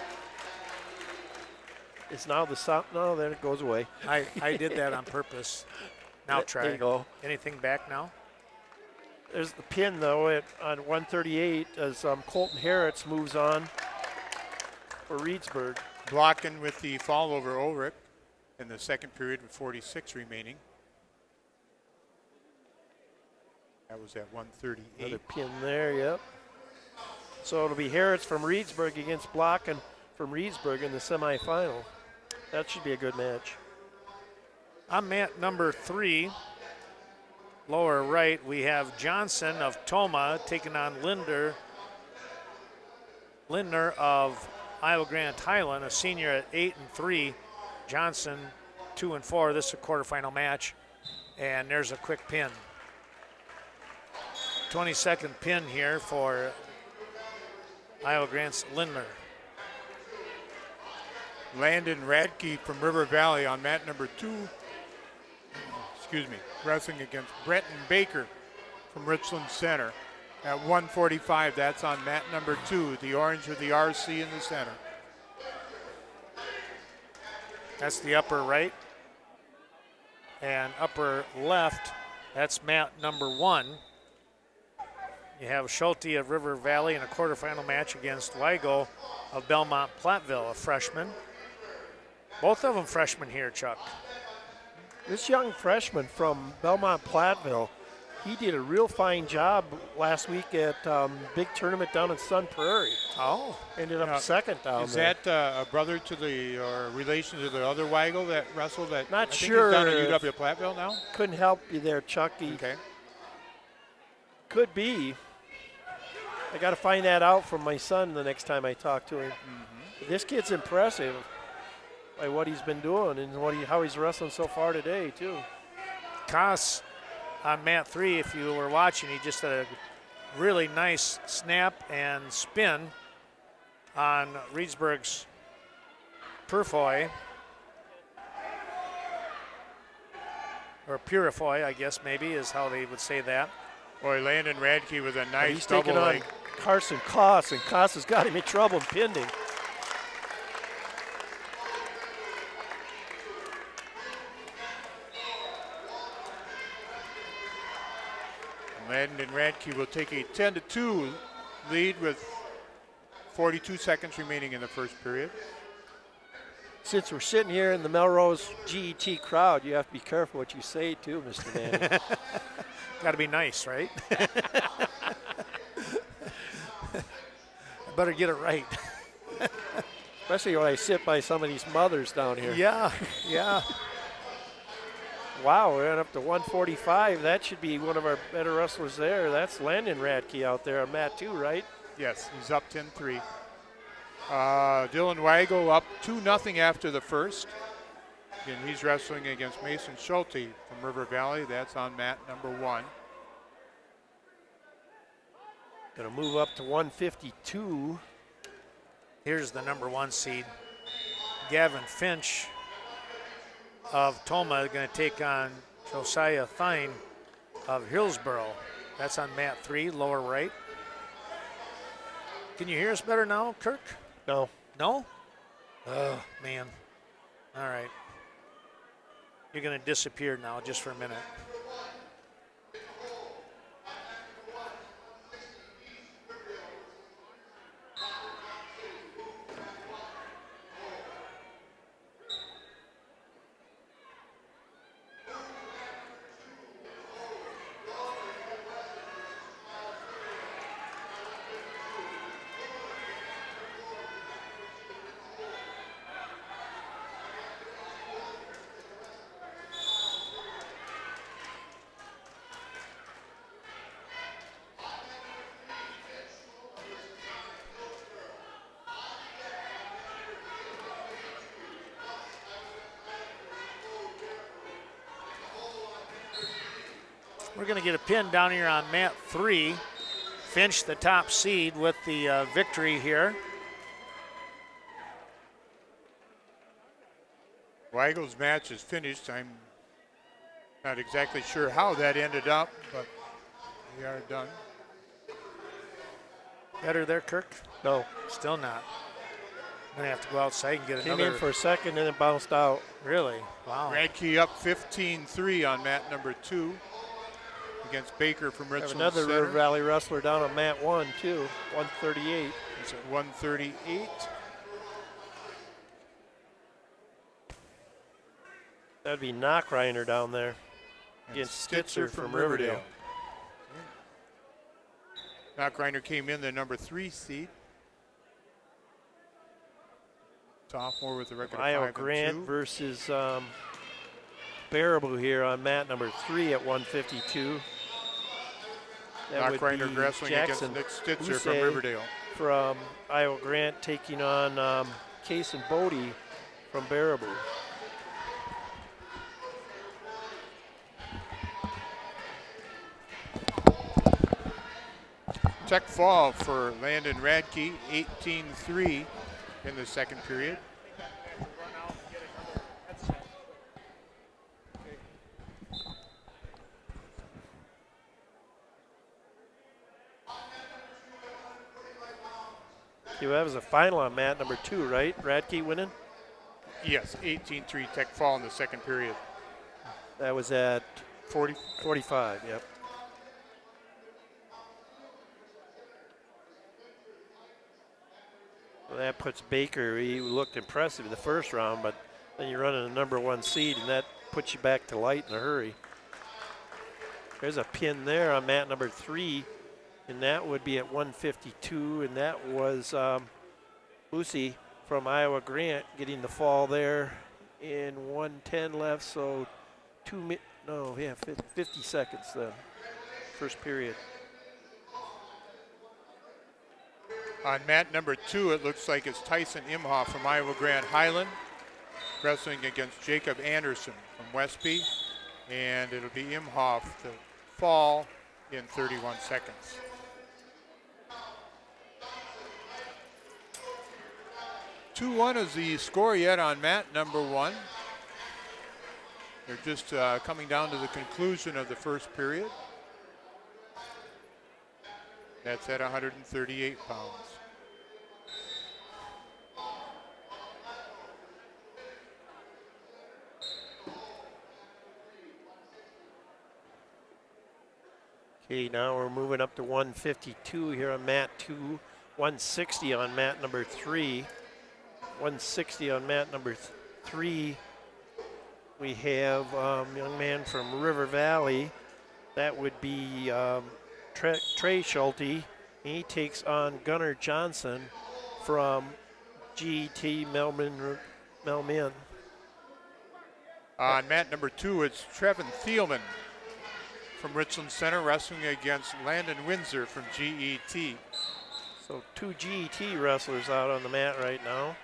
Speaker 2: It's now the sound. No, then it goes away.
Speaker 1: I did that on purpose. Now try.
Speaker 2: There you go.
Speaker 1: Anything back now?
Speaker 2: There's the pin, though, on 138 as Colton Harritz moves on for Reedsburg.
Speaker 3: Blocking with the fall over Ulrich in the second period with 46 remaining. That was at 138.
Speaker 2: Another pin there, yep. So it'll be Harritz from Reedsburg against Blocken from Reedsburg in the semifinal. That should be a good match.
Speaker 1: On mat number 3, lower right, we have Johnson of Toma taking on Lindner of Iowa Grant Highland, a senior at 8-3. Johnson 2-4. This is a quarterfinal match, and there's a quick pin. 22nd pin here for Iowa Grant's Lindner.
Speaker 3: Landon Radke from River Valley on mat number 2. Wrestling against Brenton Baker from Richland Center at 145. That's on mat number 2. The orange with the RC in the center.
Speaker 1: That's the upper right. And upper left, that's mat number 1. You have Schulte of River Valley in a quarterfinal match against Weigel of Belmont Platteville, a freshman. Both of them freshmen here, Chuck.
Speaker 2: This young freshman from Belmont Platteville, he did a real fine job last week at big tournament down in Sun Prairie.
Speaker 1: Oh.
Speaker 2: Ended up second down
Speaker 3: Is
Speaker 2: there.
Speaker 3: that a brother to the, or relation to the other Weigel that wrestled at?
Speaker 2: Not
Speaker 3: I think
Speaker 2: sure
Speaker 3: He's down at
Speaker 2: if-
Speaker 3: UW Platteville now?
Speaker 2: Couldn't help you there, Chucky.
Speaker 3: Okay.
Speaker 2: Could be. I got to find that out from my son the next time I talk to him. This kid's impressive by what he's been doing and how he's wrestling so far today, too.
Speaker 1: Koss on mat 3, if you were watching, he just had a really nice snap and spin on Reedsburg's Purifoy. Or Purifoy, I guess maybe is how they would say that.
Speaker 3: Boy, Landon Radke with a
Speaker 2: And
Speaker 3: nice
Speaker 2: he's
Speaker 3: double
Speaker 2: taking on
Speaker 3: leg.
Speaker 2: Carson Koss, and Koss has got him in trouble and pinned him.
Speaker 3: Landon Radke will take a 10-2 lead with 42 seconds remaining in the first period.
Speaker 2: Since we're sitting here in the Melrose GET crowd, you have to be careful what you say, too, Mr. Manning.
Speaker 1: Got to be nice, right? Better get it right.
Speaker 2: Especially when I sit by some of these mothers down here.
Speaker 1: Yeah, yeah.
Speaker 2: Wow, we're up to 145. That should be one of our better wrestlers there. That's Landon Radke out there on mat 2, right?
Speaker 3: Yes, he's up 10-3. Dylan Weigel up 2-0 after the first. And he's wrestling against Mason Schulte from River Valley. That's on mat number 1.
Speaker 2: Going to move up to 152.
Speaker 1: Here's the number 1 seed. Gavin Finch of Toma going to take on Josiah Thine of Hillsboro. That's on mat 3, lower right. Can you hear us better now, Kirk?
Speaker 2: No.
Speaker 1: No? Oh, man. All right. You're going to disappear now just for a minute. We're going to get a pin down here on mat 3. Finch, the top seed, with the victory here.
Speaker 3: Weigel's match is finished. I'm not exactly sure how that ended up, but we are done.
Speaker 1: Better there, Kirk?
Speaker 2: No.
Speaker 1: Still not. I'm going to have to go outside and get
Speaker 2: Came
Speaker 1: another.
Speaker 2: in for a second and then bounced out.
Speaker 1: Really? Wow.
Speaker 3: Radke up 15-3 on mat number 2 against Baker from
Speaker 2: Have
Speaker 3: Richland
Speaker 2: another
Speaker 3: Center.
Speaker 2: River Valley wrestler down on mat 1 too, 138.
Speaker 3: It's at 138.
Speaker 2: That'd be Knockreiner down there
Speaker 3: And
Speaker 2: against
Speaker 3: Stitzer
Speaker 2: Stitzer from Riverdale.
Speaker 3: Knockreiner came in the number 3 seed. Sophomore with a record
Speaker 2: Iowa
Speaker 3: of 5-2.
Speaker 2: Grant versus Baraboo here on mat number 3 at 152. That would
Speaker 3: Knockreiner
Speaker 2: be
Speaker 3: wrestling
Speaker 2: Jackson
Speaker 3: against Nick Stitzer from
Speaker 2: Husey
Speaker 3: Riverdale.
Speaker 2: from Iowa Grant taking on Case and Bodie from Baraboo.
Speaker 3: Tech fall for Landon Radke, 18-3 in the second period.
Speaker 2: That was a final on mat number 2, right? Radke winning?
Speaker 3: Yes, 18-3 Tech fall in the second period.
Speaker 2: That was at
Speaker 3: 40.
Speaker 2: 45, yep. Well, that puts Baker, he looked impressive in the first round, but then you're running a number 1 seed, and that puts you back to light in a hurry. There's a pin there on mat number 3, and that would be at 152, and that was Lucy from Iowa Grant getting the fall there in 110 left, so 50 seconds then, first period.
Speaker 3: On mat number 2, it looks like it's Tyson Imhoff from Iowa Grant Highland wrestling against Jacob Anderson from Westby, and it'll be Imhoff to fall in 31 seconds. (2-1) is the score yet on mat number 1. They're just coming down to the conclusion of the first period. That's at 138 pounds.
Speaker 2: Okay, now we're moving up to 152 here on mat 2, 160 on mat number 3. 160 on mat number 3. We have young man from River Valley. That would be Trey Schulte. He takes on Gunnar Johnson from GET Melmin.
Speaker 3: On mat number 2, it's Trevin Thielman from Richland Center wrestling against Landon Windsor from GET.
Speaker 2: So 2 GET wrestlers out on the mat right now.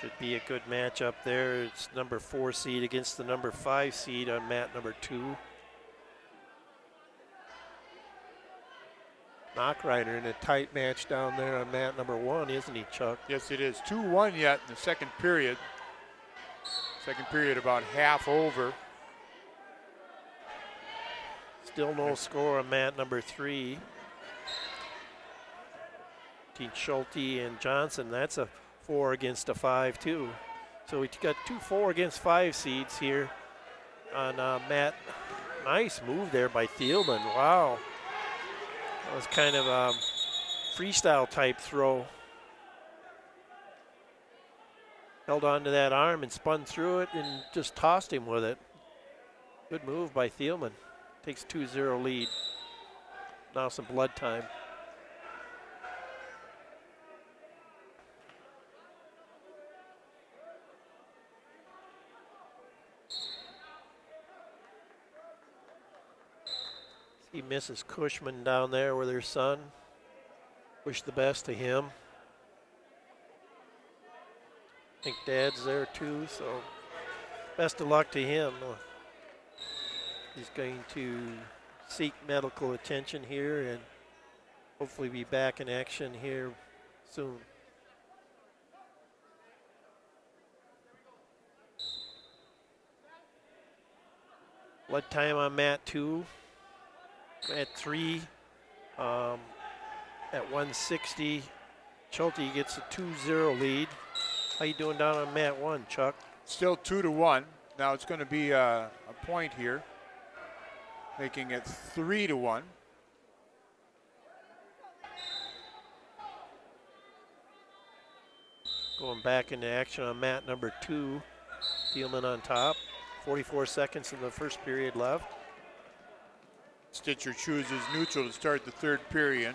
Speaker 2: Should be a good match up there. It's number 4 seed against the number 5 seed on mat number 2. Knockreiner in a tight match down there on mat number 1, isn't he, Chuck?
Speaker 3: Yes, it is. 2-1 yet in the second period. Second period about half over.
Speaker 2: Still no score on mat number 3. Between Schulte and Johnson, that's a 4 against a 5 too. So we got 2 4 against 5 seeds here on mat. Nice move there by Thielman. Wow. That was kind of a freestyle type throw. Held on to that arm and spun through it and just tossed him with it. Good move by Thielman. Takes 2-0 lead. Now some blood time. See Mrs. Cushman down there with her son. Wish the best to him. I think Dad's there too, so best of luck to him. He's going to seek medical attention here and hopefully be back in action here soon. Blood time on mat 2. At 3, at 160, Schulte gets a 2-0 lead. How you doing down on mat 1, Chuck?
Speaker 3: Still 2-1. Now it's going to be a point here, making it 3-1.
Speaker 2: Going back into action on mat number 2. Thielman on top. 44 seconds in the first period left.
Speaker 3: Stitcher chooses neutral to start the third period,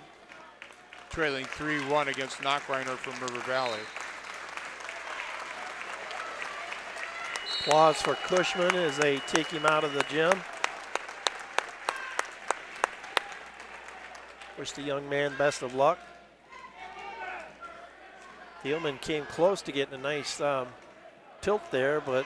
Speaker 3: trailing 3-1 against Knockreiner from River Valley.
Speaker 2: Applause for Cushman as they take him out of the gym. Wish the young man best of luck. Thielman came close to getting a nice tilt there, but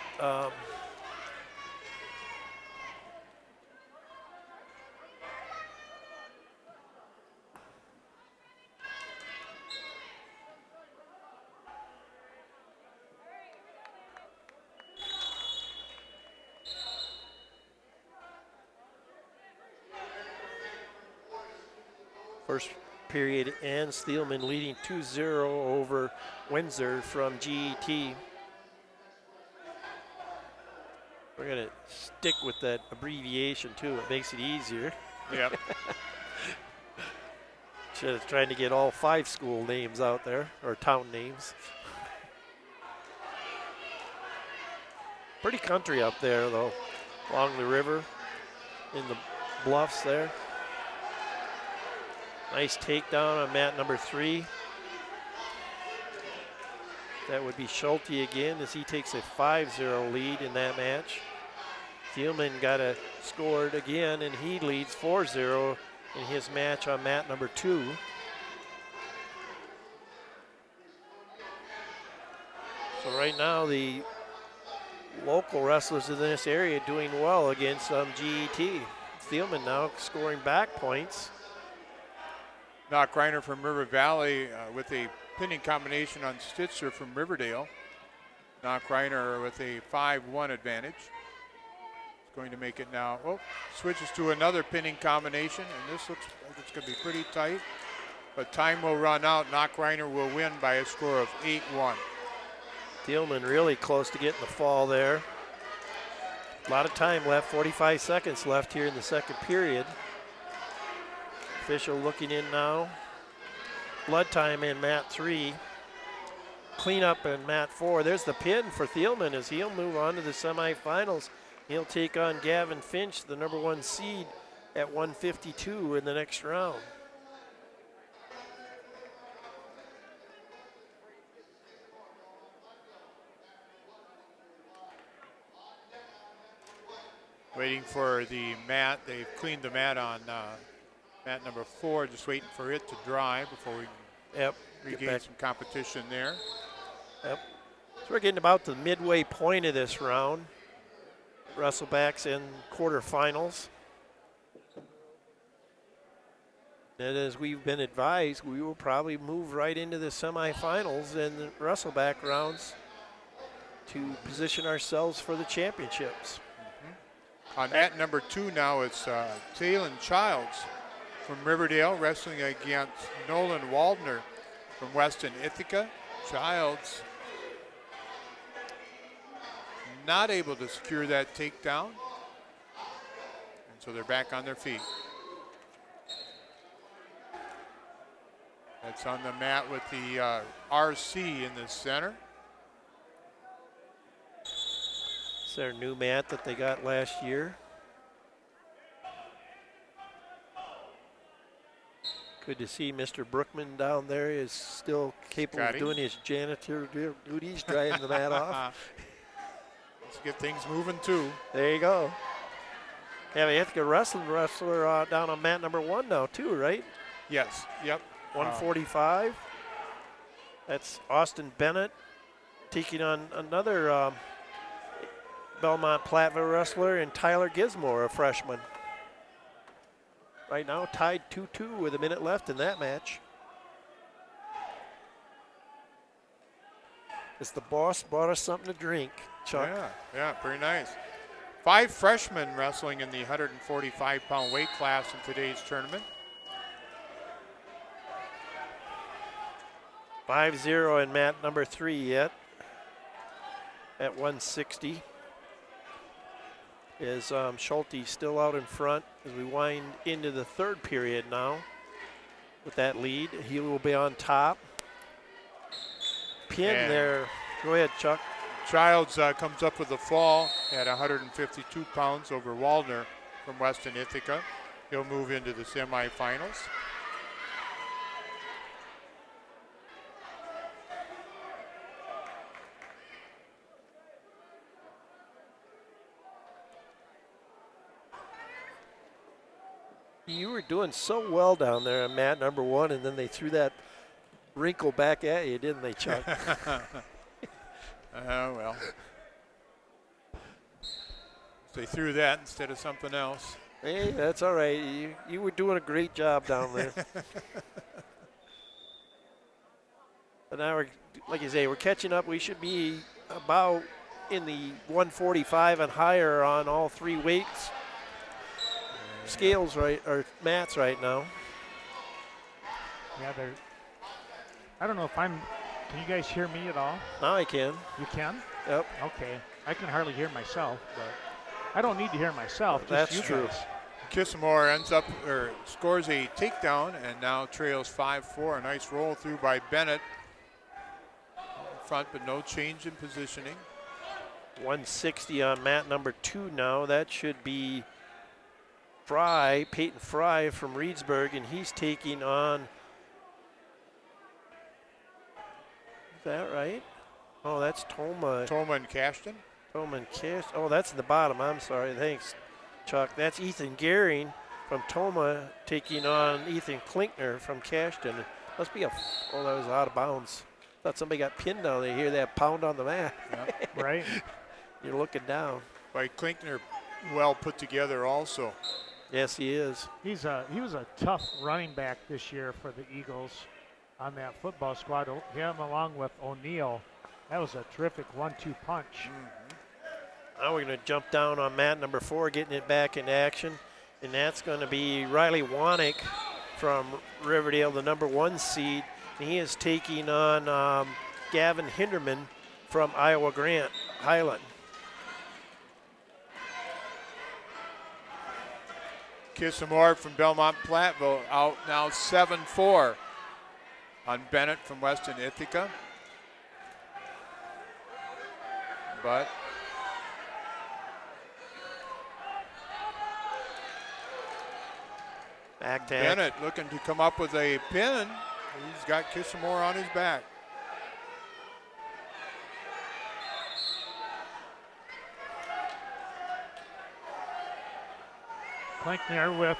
Speaker 2: first period ends. Thielman leading 2-0 over Windsor from GET. We're going to stick with that abbreviation too. It makes it easier.
Speaker 3: Yep.
Speaker 2: Instead of trying to get all 5 school names out there, or town names. Pretty country up there though, along the river, in the bluffs there. Nice takedown on mat number 3. That would be Schulte again as he takes a 5-0 lead in that match. Thielman got a scored again and he leads 4-0 in his match on mat number 2. So right now the local wrestlers in this area doing well against GET. Thielman now scoring back points.
Speaker 3: Knockreiner from River Valley with a pinning combination on Stitzer from Riverdale. Knockreiner with a 5-1 advantage. It's going to make it now. Oh, switches to another pinning combination, and this looks like it's going to be pretty tight. But time will run out. Knockreiner will win by a score of 8-1.
Speaker 2: Thielman really close to getting the fall there. A lot of time left, 45 seconds left here in the second period. Official looking in now. Blood time in mat 3. Cleanup in mat 4. There's the pin for Thielman as he'll move on to the semifinals. He'll take on Gavin Finch, the number 1 seed, at 152 in the next round.
Speaker 3: Waiting for the mat. They've cleaned the mat on mat number 4, just waiting for it to dry before we regain some competition there.
Speaker 2: Yep. So we're getting about the midway point of this round. Wrestlebacks in quarterfinals. And as we've been advised, we will probably move right into the semifinals and the wrestleback rounds to position ourselves for the championships.
Speaker 3: On mat number 2 now, it's Talon Childs from Riverdale wrestling against Nolan Waldner from Weston Ithaca. Childs not able to secure that takedown, and so they're back on their feet. That's on the mat with the RC in the center.
Speaker 2: It's their new mat that they got last year. Good to see Mr. Brookman down there is still capable of doing his janitor duties, drying the mat off.
Speaker 3: Let's get things moving too.
Speaker 2: There you go. Yeah, we have to get a wrestler down on mat number 1 now too, right?
Speaker 3: Yes. Yep.
Speaker 2: 145. That's Austin Bennett taking on another Belmont Platteville wrestler, and Tyler Gizmore, a freshman. Right now tied 2-2 with a minute left in that match. As the boss bought us something to drink, Chuck.
Speaker 3: Yeah, pretty nice. 5 freshmen wrestling in the 145-pound weight class in today's tournament.
Speaker 2: 5-0 in mat number 3 yet at 160. Is Schulte still out in front as we wind into the 3rd period now with that lead. He will be on top. Pin
Speaker 3: And
Speaker 2: there. Go ahead, Chuck.
Speaker 3: Childs comes up with a fall at 152 pounds over Waldner from Weston Ithaca. He'll move into the semifinals.
Speaker 2: You were doing so well down there on mat number 1, and then they threw that wrinkle back at you, didn't they, Chuck?
Speaker 3: Well. They threw that instead of something else.
Speaker 2: Hey, that's all right. You were doing a great job down there. But now, like you say, we're catching up. We should be about in the 145 and higher on all 3 weights. Scales right, or mats right now.
Speaker 4: Yeah, they're. I don't know if I'm. Can you guys hear me at all?
Speaker 2: Now I can.
Speaker 4: You can?
Speaker 2: Yep.
Speaker 4: Okay. I can hardly hear myself, but I don't need to hear myself. Just
Speaker 2: That's
Speaker 4: you
Speaker 2: true.
Speaker 4: guys.
Speaker 3: Kissamore ends up, or scores a takedown and now trails 5-4. A nice roll through by Bennett. In front, but no change in positioning.
Speaker 2: 160 on mat number 2 now. That should be Peyton Fry from Reedsburg, and he's taking on. Is that right? Oh, that's Toma.
Speaker 3: Toma and Cashton.
Speaker 2: Toma and Cash. Oh, that's in the bottom. I'm sorry. Thanks, Chuck. That's Ethan Gehring from Toma taking on Ethan Klinkner from Cashton. Must be a. Oh, that was out of bounds. Thought somebody got pinned down there. Hear that pound on the mat.
Speaker 3: Yep.
Speaker 4: Right.
Speaker 2: You're looking down.
Speaker 3: By Klinkner, well put together also.
Speaker 2: Yes, he is.
Speaker 4: He was a tough running back this year for the Eagles on that football squad. Him along with O'Neal. That was a terrific 1-2 punch.
Speaker 2: Now we're going to jump down on mat number 4, getting it back in action. And that's going to be Riley Wanek from Riverdale, the number 1 seed. And he is taking on Gavin Hinderman from Iowa Grant Highland.
Speaker 3: Kissamore from Belmont Platteville out now 7-4 on Bennett from Weston Ithaca. But
Speaker 2: Back to
Speaker 3: Bennett looking to come up with a pin. He's got Kissamore on his back.
Speaker 4: Klinkner with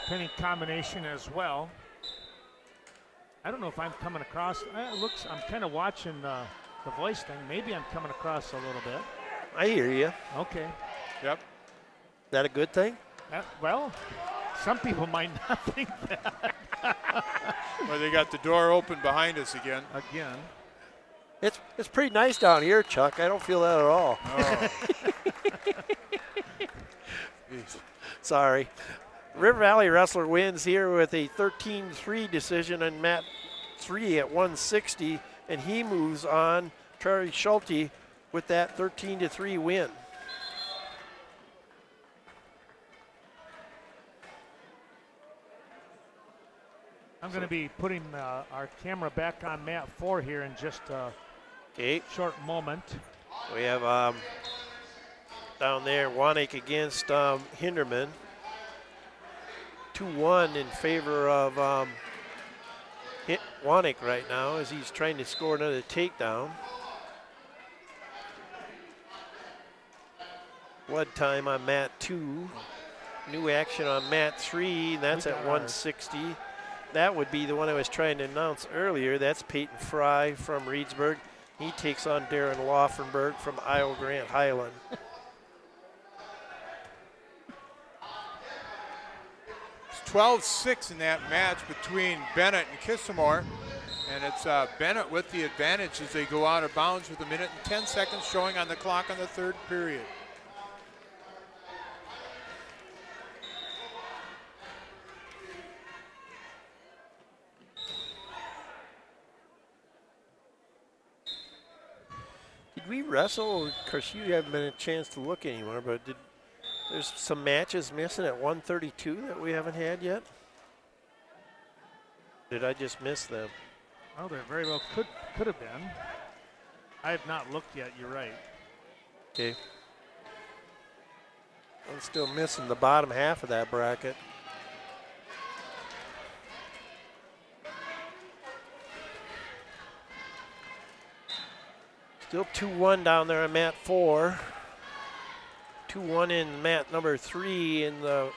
Speaker 4: pinning combination as well. I don't know if I'm coming across. It looks. I'm kind of watching the voice thing. Maybe I'm coming across a little bit.
Speaker 2: I hear you.
Speaker 4: Okay.
Speaker 3: Yep.
Speaker 2: Is that a good thing?
Speaker 4: Well, some people might not think that.
Speaker 3: Well, they got the door open behind us again.
Speaker 4: Again.
Speaker 2: It's pretty nice down here, Chuck. I don't feel that at all.
Speaker 3: Oh. Jeez.
Speaker 2: Sorry. River Valley Wrestler wins here with a 13-3 decision on mat 3 at 160, and he moves on, Charlie Schulte, with that 13-3 win.
Speaker 4: I'm going to be putting our camera back on mat 4 here in just a short moment.
Speaker 2: We have down there Wanek against Hinderman. 2-1 in favor of Wanek right now as he's trying to score another takedown. Blood time on mat 2. new action on mat 3. That's at 160. That would be the one I was trying to announce earlier. That's Peyton Fry from Reedsburg. He takes on Darren Laufenberg from Iowa Grant Highland.
Speaker 3: It's 12-6 in that match between Bennett and Kissamore. And it's Bennett with the advantage as they go out of bounds with 1 minute and 10 seconds showing on the clock on the third period.
Speaker 2: Did we wrestle? Of course, you haven't been a chance to look anymore, but there's some matches missing at 132 that we haven't had yet? Did I just miss them?
Speaker 4: Well, there very well could have been. I have not looked yet. You're right.
Speaker 2: Okay. I'm still missing the bottom half of that bracket. Still 2-1 down there in mat 4. 2-1 in mat number 3 in the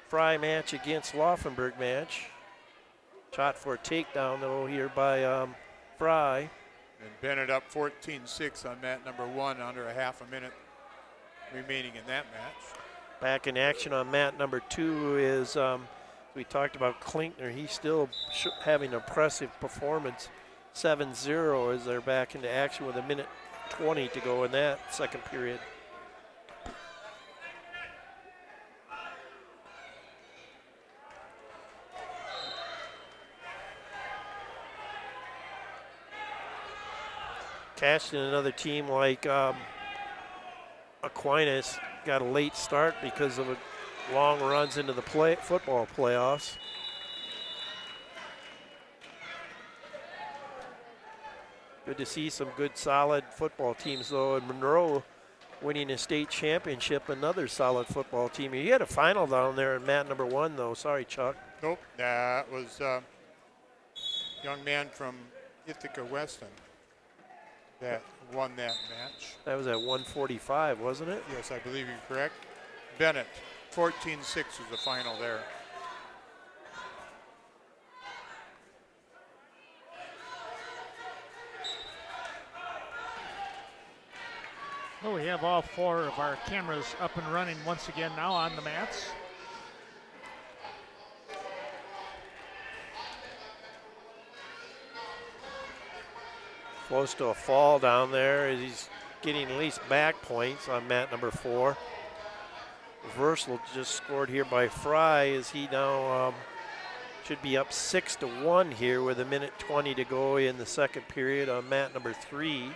Speaker 2: Fry match against Laufenberg match. Shot for a takedown though here by Fry.
Speaker 3: And Bennett up 14-6 on mat number 1, under a half a minute remaining in that match.
Speaker 2: Back in action on mat number 2 is, we talked about Klinkner. He's still having an impressive performance. 7-0 as they're back into action with 1 minute 20 to go in that second period. Cashton, another team like Aquinas, got a late start because of long runs into the football playoffs. Good to see some good solid football teams though, and Monroe winning a state championship, another solid football team. You had a final down there in mat number 1 though, sorry Chuck.
Speaker 3: Nope, that was a young man from Ithaca Weston that won that match.
Speaker 2: That was at 145, wasn't it?
Speaker 3: Yes, I believe you're correct. Bennett, 14-6 was the final there.
Speaker 4: Well, we have all 4 of our cameras up and running once again now on the mats.
Speaker 2: Close to a fall down there as he's getting at least back points on mat number 4. Reversal just scored here by Fry as he now should be up 6-1 here with 1 minute 20 to go in the second period on mat number 3.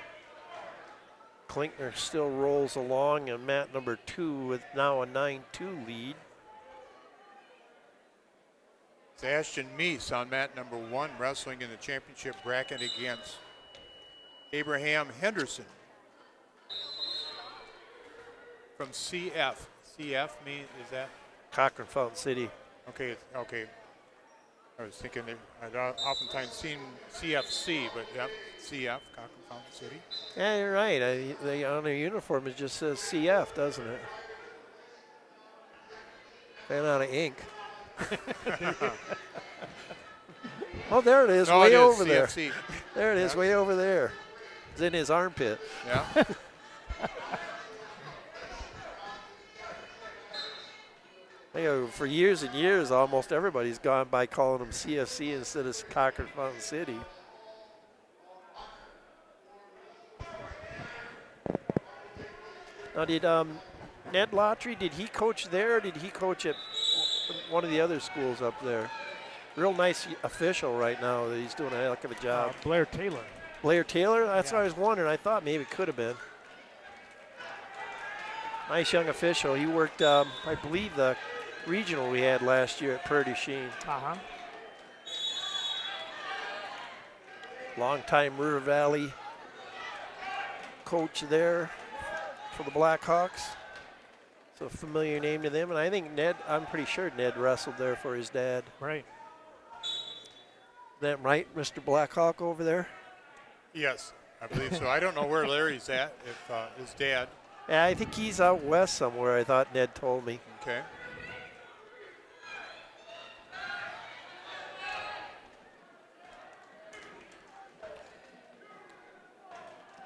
Speaker 2: Klinkner still rolls along on mat number 2 with now a 9-2 lead.
Speaker 3: It's Ashton Meese on mat number 1, wrestling in the championship bracket against Abraham Henderson from CF. CF mean is that?
Speaker 2: Cochran Fountain City.
Speaker 3: Okay, okay. I was thinking that I'd oftentimes seen CFC, but yep, CF, Cochran Fountain City.
Speaker 2: Yeah, you're right. On their uniform it just says CF, doesn't it? Ran out of ink. Oh, there it is,
Speaker 3: No,
Speaker 2: way
Speaker 3: it is
Speaker 2: over
Speaker 3: CFC.
Speaker 2: there. There it is,
Speaker 3: Yeah.
Speaker 2: way over there. It's in his armpit.
Speaker 3: Yeah.
Speaker 2: You know, for years and years, almost everybody's gone by calling them CFC instead of Cochran Fountain City. Now, did Ned Lotry, did he coach there, or did he coach at one of the other schools up there? Real nice official right now. He's doing a heck of a job.
Speaker 4: Blair Taylor.
Speaker 2: Blair Taylor? That's what I was wondering. I thought maybe it could have been. Nice young official. He worked, I believe, the regional we had last year at Prairie du Chien.
Speaker 4: Uh-huh.
Speaker 2: Longtime River Valley coach there for the Blackhawks. It's a familiar name to them. And I think Ned, I'm pretty sure Ned wrestled there for his dad.
Speaker 4: Right.
Speaker 2: Is that right, Mr. Blackhawk over there?
Speaker 3: Yes, I believe so. I don't know where Larry's at, if his dad.
Speaker 2: Yeah, I think he's out west somewhere, I thought Ned told me.
Speaker 3: Okay.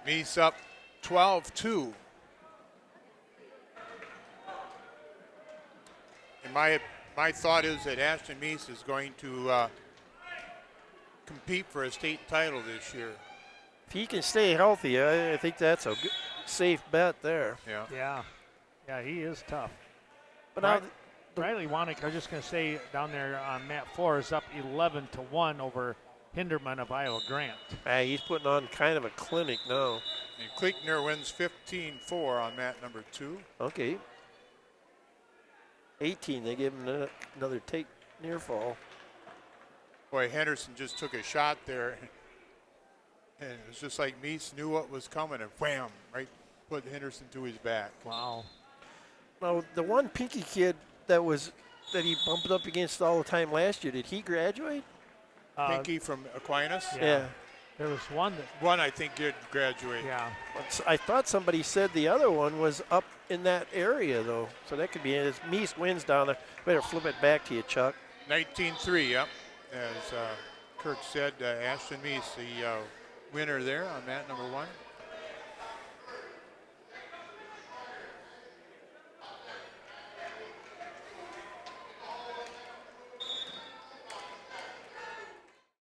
Speaker 3: Meese up 12-2. And my thought is that Ashton Meese is going to compete for a state title this year.
Speaker 2: If he can stay healthy, I think that's a safe bet there.
Speaker 3: Yeah.
Speaker 4: Yeah, he is tough.
Speaker 2: But
Speaker 4: Right.
Speaker 2: now,
Speaker 4: Riley Wanick, I was just going to say down there on mat 4 is up 11-1 over Hinderman of Iowa Grant.
Speaker 2: he's putting on kind of a clinic now.
Speaker 3: And Kleekner wins 15-4 on mat number 2.
Speaker 2: Okay. 18, they give him another take near fall.
Speaker 3: Boy, Henderson just took a shot there. And it was just like Meese knew what was coming and wham, right, put Henderson to his back.
Speaker 4: Wow.
Speaker 2: Now, the one Pinky kid that he bumped up against all the time last year, did he graduate?
Speaker 3: Pinky from Aquinas.
Speaker 2: Yeah.
Speaker 4: There was one that,
Speaker 3: One, I think, did graduate.
Speaker 4: yeah.
Speaker 2: I thought somebody said the other one was up in that area, though. So that could be it. As Meese wins down there. Better flip it back to you, Chuck.
Speaker 3: 19-3, yep. As Kirk said, Ashton Meese, the winner there on mat number 1.